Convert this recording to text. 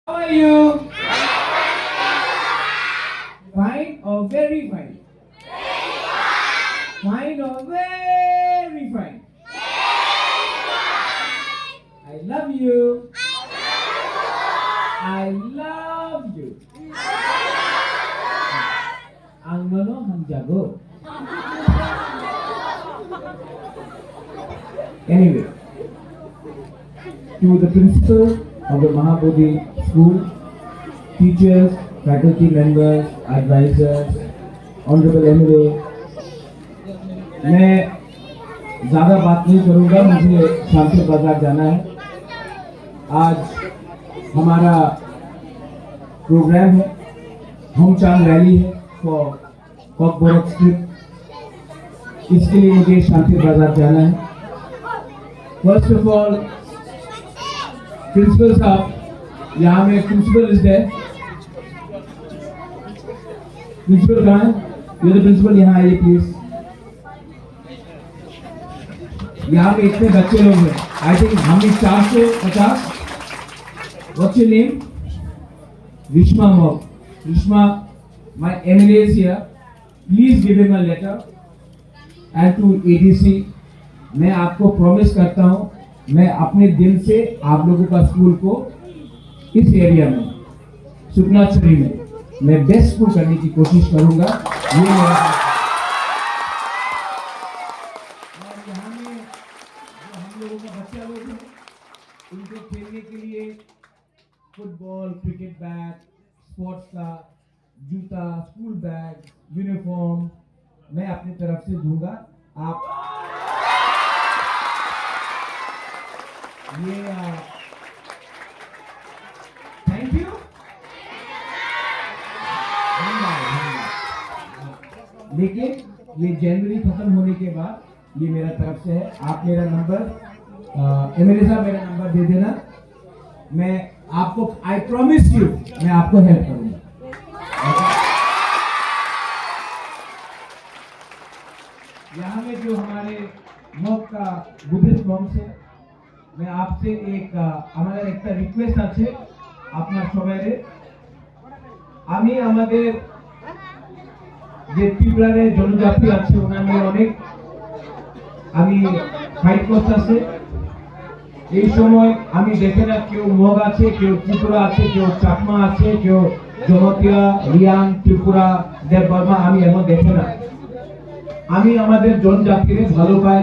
How are you? Fine or very fine? Fine or very fine? I love you. I love you. Ang nono hang jago. Anyway, to the principal of the Mahabodhi School, teachers, faculty members, advisors, honorable MLA, मैं ज़्यादा बात नहीं करूँगा, मुझे शांति बाजार जाना है। आज हमारा प्रोग्राम है, होमटाउन रैली है फॉर कॉकबोरक स्ट्रीट। इसके लिए मुझे शांति बाजार जाना है। फर्स्ट ऑफ ऑल प्रिंसिपल साहब, यहाँ में प्रिंसिपल इज देयर। प्रिंसिपल कहाँ है? ये तो प्रिंसिपल यहाँ आइए प्लीज। यहाँ पे इतने बच्चे लोग हैं, आई थिंक हम 450। What's your name? Rishma Mock. Rishma, my MLA is here. Please give him a letter. And to ADC, मैं आपको प्रॉमिस करता हूँ, मैं अपने दिल से आप लोगों का स्कूल को इस एरिया में, सुखनाचरी में, मैं बेस्ट स्कूल करने की कोशिश करूँगा। ये मेरा यहाँ में जो हम लोगों का बच्चा लोग हैं, उनको खेलने के लिए फुटबॉल, क्रिकेट बैट, स्पोर्ट्स का जूता, स्कूल बैग, यूनिफॉर्म मैं अपनी तरफ से दूंगा। आप ये थैंक यू। लेकिन ये जनवरी खत्म होने के बाद ये मेरा तरफ से है। आप मेरा नंबर एमएलए साहब मेरा नंबर दे देना, मैं आपको आई प्रॉमिस यू मैं आपको हेल्प करूंगा। यहाँ में जो हमारे मॉक का बुद्धिस्ट मॉन्क्स है, मैं आपसे एक हमारा एक रिक्वेस्ट আছে আপনার সবাইরে। আমি আমাদের যে ত্রিপুরারে জনজাতি আছে ওনার নিয়ে অনেক আমি ফাইট করতে আছে। এই সময় আমি দেখে না কেউ মগ আছে, কেউ ত্রিপুরা আছে, কেউ চাকমা আছে, কেউ জনতিয়া, রিয়াং, ত্রিপুরা, দেববর্মা, আমি এমন দেখে না। আমি আমাদের জনজাতিরে ভালো পাই,